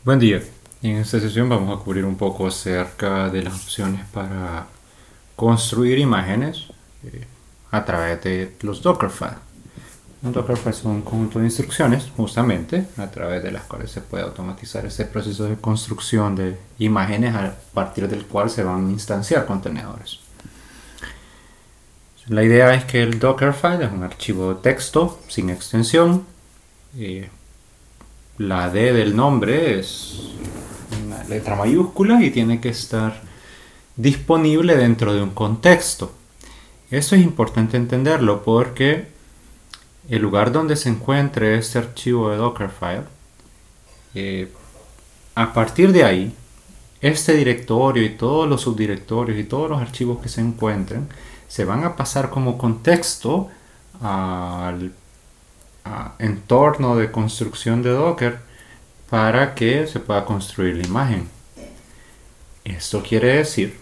Buen día. En esta sesión vamos a cubrir un poco acerca de las opciones para construir imágenes a través de los Dockerfile. Un Dockerfile es un conjunto de instrucciones, justamente, a través de las cuales se puede automatizar este proceso de construcción de imágenes a partir del cual se van a instanciar contenedores. La idea es que el Dockerfile es un archivo de texto sin extensión. La D del nombre es una letra mayúscula y tiene que estar disponible dentro de un contexto. Esto es importante entenderlo porque el lugar donde se encuentre este archivo de Dockerfile, a partir de ahí, este directorio y todos los subdirectorios y todos los archivos que se encuentren se van a pasar como contexto al entorno de construcción de Docker para que se pueda construir la imagen. Esto quiere decir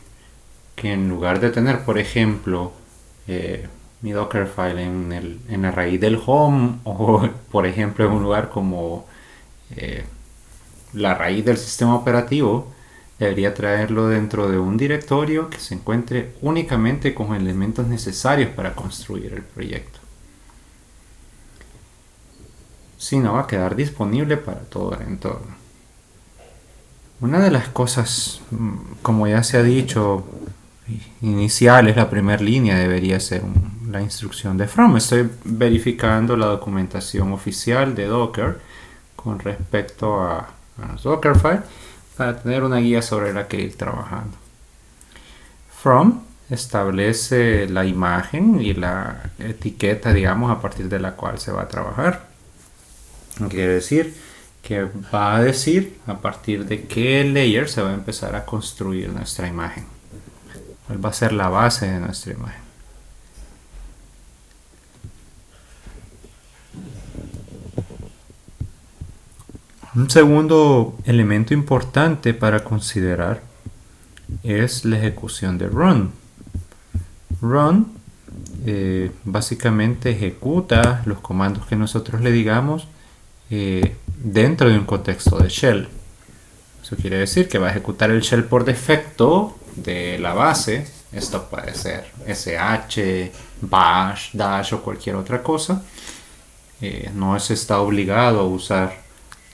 que en lugar de tener, por ejemplo, mi Dockerfile en la raíz del home o, por ejemplo, en un lugar como la raíz del sistema operativo, debería traerlo dentro de un directorio que se encuentre únicamente con elementos necesarios para construir el proyecto. Si no, va a quedar disponible para todo el entorno. Una de las cosas, como ya se ha dicho, iniciales, la primera línea debería ser la instrucción de from. Estoy verificando la documentación oficial de Docker con respecto a los Dockerfile para tener una guía sobre la que ir trabajando. From establece la imagen y la etiqueta, digamos, a partir de la cual se va a trabajar. Quiere decir que va a decir a partir de qué layer se va a empezar a construir nuestra imagen. ¿Cuál va a ser la base de nuestra imagen? Un segundo elemento importante para considerar es la ejecución de run. Run básicamente ejecuta los comandos que nosotros le digamos dentro de un contexto de shell. Eso quiere decir que va a ejecutar el shell por defecto de la base. Esto puede ser sh, bash, dash o cualquier otra cosa. No se está obligado a usar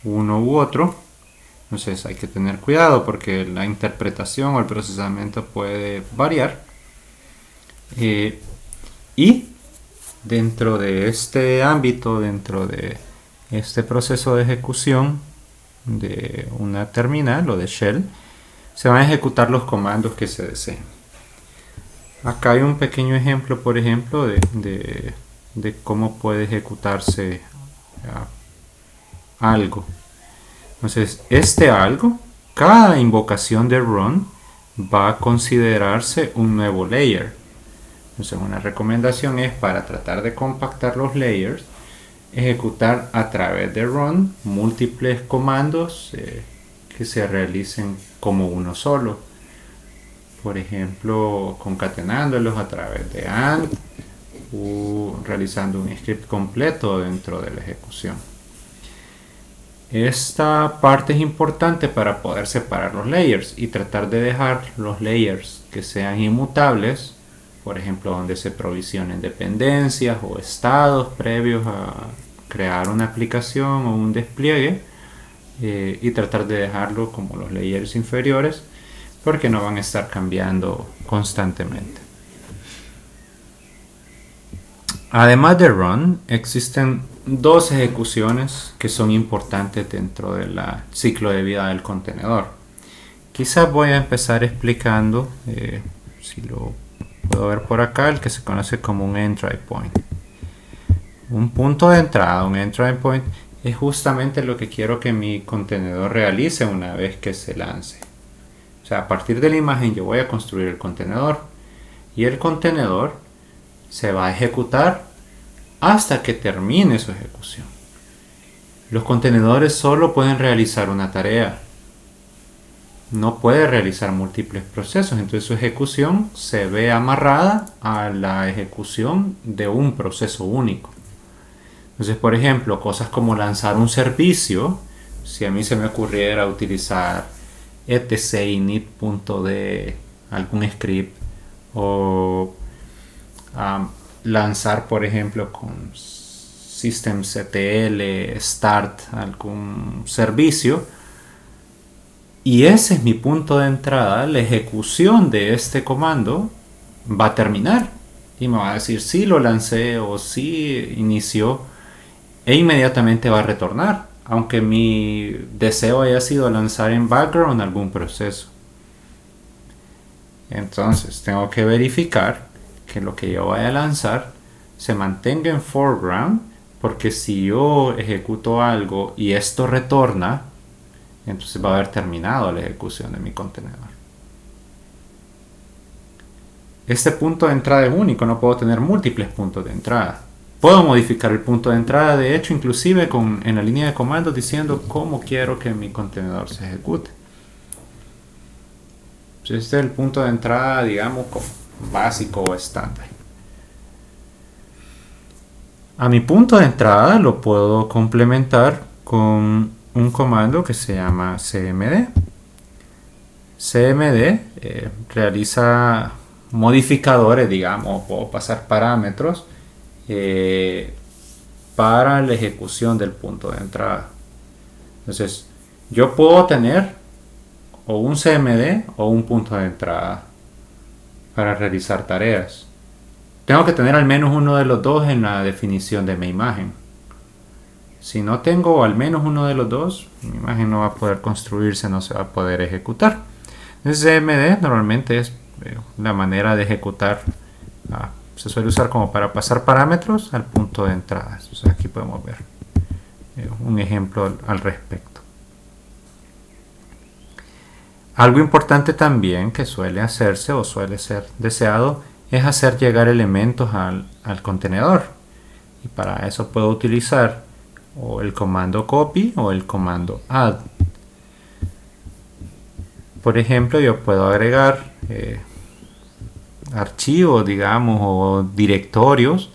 uno u otro. Entonces hay que tener cuidado porque la interpretación o el procesamiento puede variar. Y dentro de este ámbito, dentro de este proceso de ejecución de una terminal o de shell, se van a ejecutar los comandos que se deseen. Acá hay un pequeño ejemplo, por ejemplo, de cómo puede ejecutarse algo. Entonces, este algo, cada invocación de run va a considerarse un nuevo layer. Entonces, una recomendación es, para tratar de compactar los layers, ejecutar a través de run múltiples comandos que se realicen como uno solo. Por ejemplo, concatenándolos a través de AND o realizando un script completo dentro de la ejecución. Esta parte es importante para poder separar los layers y tratar de dejar los layers que sean inmutables, por ejemplo, donde se provisionen dependencias o estados previos a crear una aplicación o un despliegue, y tratar de dejarlo como los layers inferiores, porque no van a estar cambiando constantemente. Además de run, existen dos ejecuciones que son importantes dentro del ciclo de vida del contenedor. Quizás voy a empezar explicando, si lo puedo ver por acá, el que se conoce como un entry point. Un punto de entrada, un entry point, es justamente lo que quiero que mi contenedor realice una vez que se lance. O sea, a partir de la imagen yo voy a construir el contenedor y el contenedor se va a ejecutar hasta que termine su ejecución. Los contenedores solo pueden realizar una tarea, no puede realizar múltiples procesos, entonces su ejecución se ve amarrada a la ejecución de un proceso único. Entonces, por ejemplo, cosas como lanzar un servicio si a mí se me ocurriera utilizar etc init.d, algún script, o lanzar, por ejemplo, con systemctl start algún servicio, y ese es mi punto de entrada, la ejecución de este comando va a terminar y me va a decir si lo lancé o si inició, e inmediatamente va a retornar, aunque mi deseo haya sido lanzar en background algún proceso. Entonces tengo que verificar que lo que yo vaya a lanzar se mantenga en foreground, porque si yo ejecuto algo y esto retorna, entonces va a haber terminado la ejecución de mi contenedor. Este punto de entrada es único, no puedo tener múltiples puntos de entrada. Puedo modificar el punto de entrada, de hecho, inclusive en la línea de comandos diciendo cómo quiero que mi contenedor se ejecute. Este es el punto de entrada, digamos, básico o estándar. A mi punto de entrada lo puedo complementar con un comando que se llama cmd. cmd realiza modificadores, digamos, puedo pasar parámetros para la ejecución del punto de entrada. Entonces, yo puedo tener o un cmd o un punto de entrada para realizar tareas. Tengo que tener al menos uno de los dos en la definición de mi imagen. Si no tengo al menos uno de los dos, mi imagen no va a poder construirse, no se va a poder ejecutar. Entonces, cmd normalmente es la manera de ejecutar. Se suele usar como para pasar parámetros al punto de entrada. Entonces, aquí podemos ver un ejemplo al respecto. Algo importante también que suele hacerse o suele ser deseado es hacer llegar elementos al contenedor. Y para eso puedo utilizar o el comando copy o el comando add. Por ejemplo, yo puedo agregar archivos, digamos, o directorios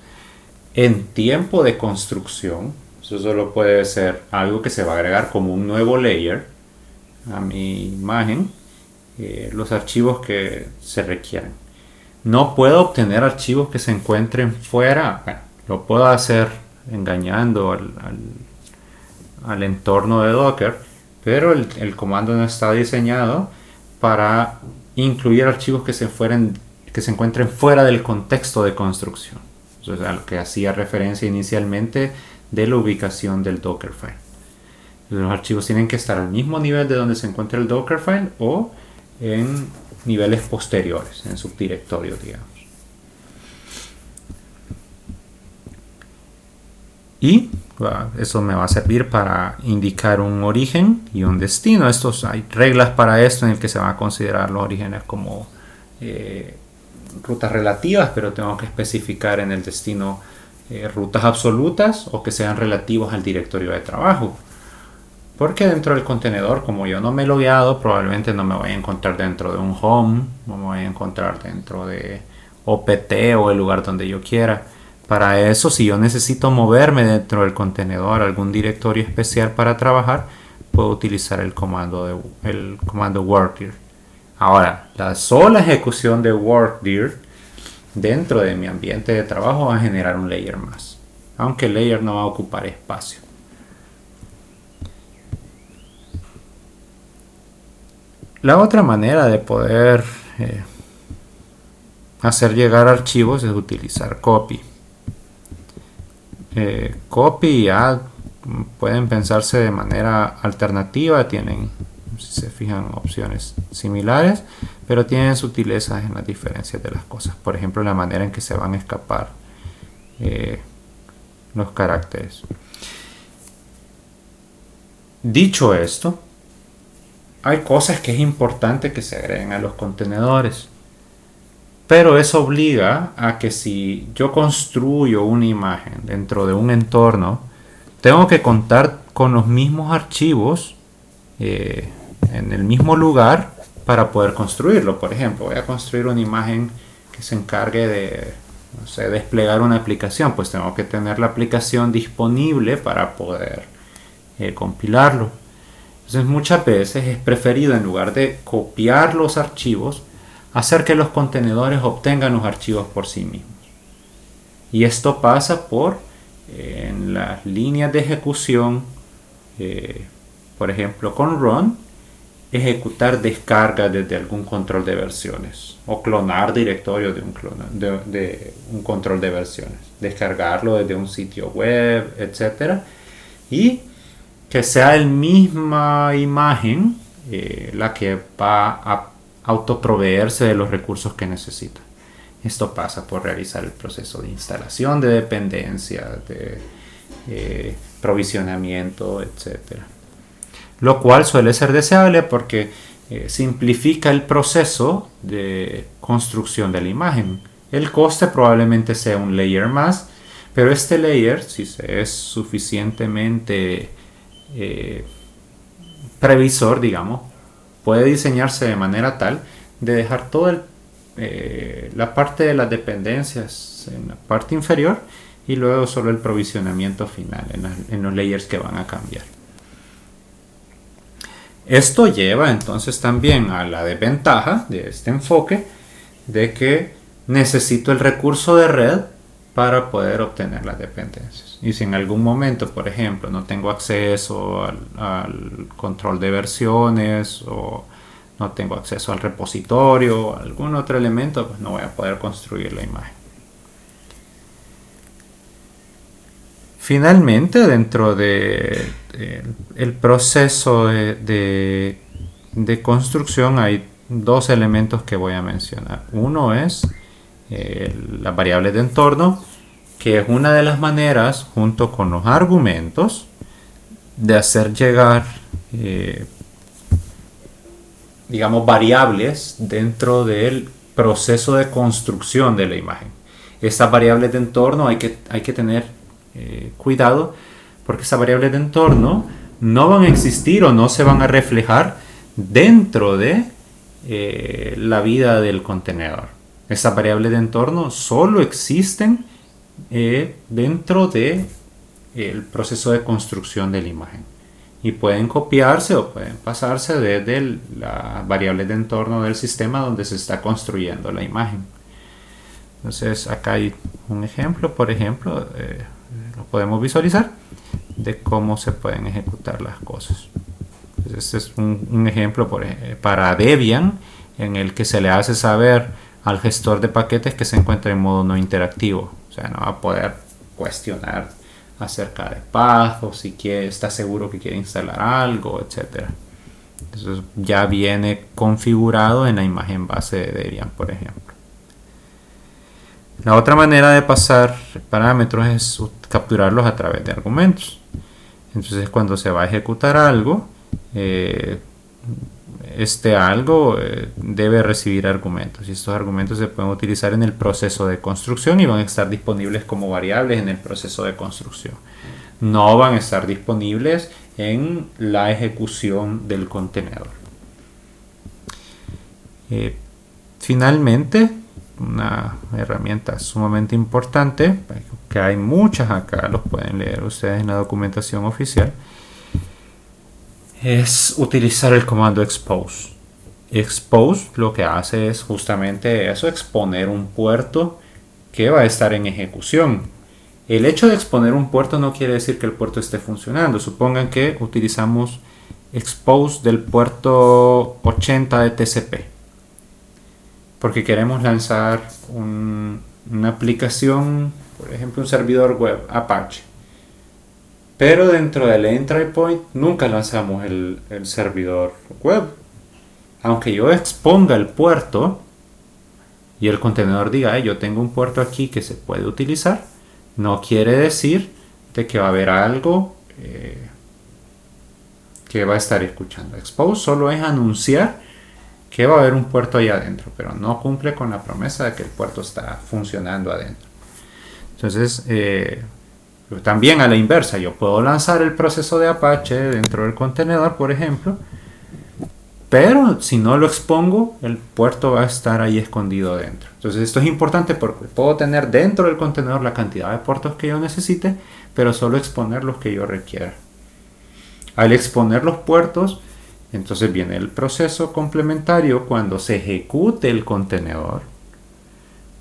en tiempo de construcción. Eso solo puede ser algo que se va a agregar como un nuevo layer a mi imagen, los archivos que se requieren. No puedo obtener archivos que se encuentren fuera. Bueno, lo puedo hacer engañando al entorno de Docker, pero el comando no está diseñado para incluir archivos que se encuentren fuera del contexto de construcción. Eso es a lo que hacía referencia inicialmente de la ubicación del Dockerfile. Los archivos tienen que estar al mismo nivel de donde se encuentra el Dockerfile o en niveles posteriores, en subdirectorios, digamos. Y eso me va a servir para indicar un origen y un destino. Hay reglas para esto en el que se van a considerar los orígenes como rutas relativas, pero tengo que especificar en el destino rutas absolutas o que sean relativos al directorio de trabajo. Porque dentro del contenedor, como yo no me he logueado, probablemente no me voy a encontrar dentro de un home, no me voy a encontrar dentro de opt o el lugar donde yo quiera. Para eso, si yo necesito moverme dentro del contenedor a algún directorio especial para trabajar, puedo utilizar el comando workdir. Ahora, la sola ejecución de workdir dentro de mi ambiente de trabajo va a generar un layer más, aunque el layer no va a ocupar espacio. La otra manera de poder hacer llegar archivos es utilizar copy. Copy y add pueden pensarse de manera alternativa, tienen, si se fijan, opciones similares, pero tienen sutilezas en las diferencias de las cosas. Por ejemplo, la manera en que se van a escapar los caracteres. Dicho esto, hay cosas que es importante que se agreguen a los contenedores, pero eso obliga a que si yo construyo una imagen dentro de un entorno, tengo que contar con los mismos archivos en el mismo lugar para poder construirlo. Por ejemplo, voy a construir una imagen que se encargue de, no sé, desplegar una aplicación, pues tengo que tener la aplicación disponible para poder compilarlo. Entonces muchas veces es preferido, en lugar de copiar los archivos, hacer que los contenedores obtengan los archivos por sí mismos. Y esto pasa por en las líneas de ejecución, por ejemplo con run, ejecutar descargas desde algún control de versiones o clonar directorios de un control de versiones, descargarlo desde un sitio web, etc. Y que sea la misma imagen la que va a autoproveerse de los recursos que necesita. Esto pasa por realizar el proceso de instalación de dependencias, de provisionamiento, etc. Lo cual suele ser deseable porque simplifica el proceso de construcción de la imagen. El coste probablemente sea un layer más, pero este layer, si se es suficientemente previsor, digamos, puede diseñarse de manera tal de dejar toda la parte de las dependencias en la parte inferior y luego solo el provisionamiento final en los layers que van a cambiar. Esto lleva entonces también a la desventaja de este enfoque de que necesito el recurso de red para poder obtener las dependencias. Y si en algún momento, por ejemplo, no tengo acceso al control de versiones o no tengo acceso al repositorio o algún otro elemento, pues no voy a poder construir la imagen. Finalmente, dentro de el proceso de construcción hay dos elementos que voy a mencionar. Uno es las variables de entorno, que es una de las maneras, junto con los argumentos, de hacer llegar digamos variables dentro del proceso de construcción de la imagen. Estas variables de entorno hay que tener cuidado, porque esas variables de entorno no van a existir o no se van a reflejar dentro de la vida del contenedor. Esas variables de entorno solo existen dentro de el proceso de construcción de la imagen y pueden copiarse o pueden pasarse desde las variables de entorno del sistema donde se está construyendo la imagen. Entonces acá hay un ejemplo, por ejemplo, lo podemos visualizar de cómo se pueden ejecutar las cosas. Entonces, este es un ejemplo para Debian, en el que se le hace saber al gestor de paquetes que se encuentra en modo no interactivo. O sea, no va a poder cuestionar acerca de pasos, si está seguro que quiere instalar algo, etc. Eso ya viene configurado en la imagen base de Debian, por ejemplo. La otra manera de pasar parámetros es capturarlos a través de argumentos. Entonces, cuando se va a ejecutar algo, este algo debe recibir argumentos, y estos argumentos se pueden utilizar en el proceso de construcción y van a estar disponibles como variables en el proceso de construcción. No van a estar disponibles en la ejecución del contenedor. Finalmente, una herramienta sumamente importante, que hay muchas acá, los pueden leer ustedes en la documentación oficial, es utilizar el comando expose. Expose lo que hace es justamente eso, exponer un puerto que va a estar en ejecución. El hecho de exponer un puerto no quiere decir que el puerto esté funcionando. Supongan que utilizamos expose del puerto 80 de TCP porque queremos lanzar una aplicación, por ejemplo un servidor web Apache, pero dentro del entry point nunca lanzamos el servidor web. Aunque yo exponga el puerto y el contenedor diga, yo tengo un puerto aquí que se puede utilizar, no quiere decir de que va a haber algo que va a estar escuchando. Expose solo es anunciar que va a haber un puerto ahí adentro, pero no cumple con la promesa de que el puerto está funcionando adentro. Entonces, también a la inversa, yo puedo lanzar el proceso de Apache dentro del contenedor, por ejemplo, pero si no lo expongo, el puerto va a estar ahí escondido dentro. Entonces esto es importante porque puedo tener dentro del contenedor la cantidad de puertos que yo necesite, pero solo exponer los que yo requiera. Al exponer los puertos, entonces viene el proceso complementario. Cuando se ejecute el contenedor,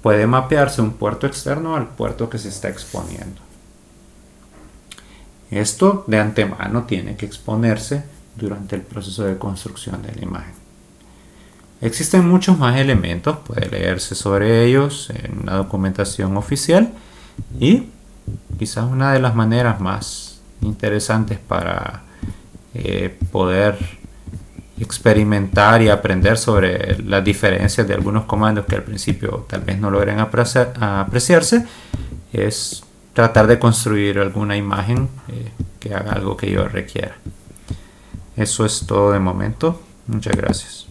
puede mapearse un puerto externo al puerto que se está exponiendo. Esto de antemano tiene que exponerse durante el proceso de construcción de la imagen. Existen muchos más elementos, puede leerse sobre ellos en la documentación oficial, y quizás una de las maneras más interesantes para poder experimentar y aprender sobre las diferencias de algunos comandos que al principio tal vez no logren apreciarse es tratar de construir alguna imagen que haga algo que yo requiera. Eso es todo de momento. Muchas gracias.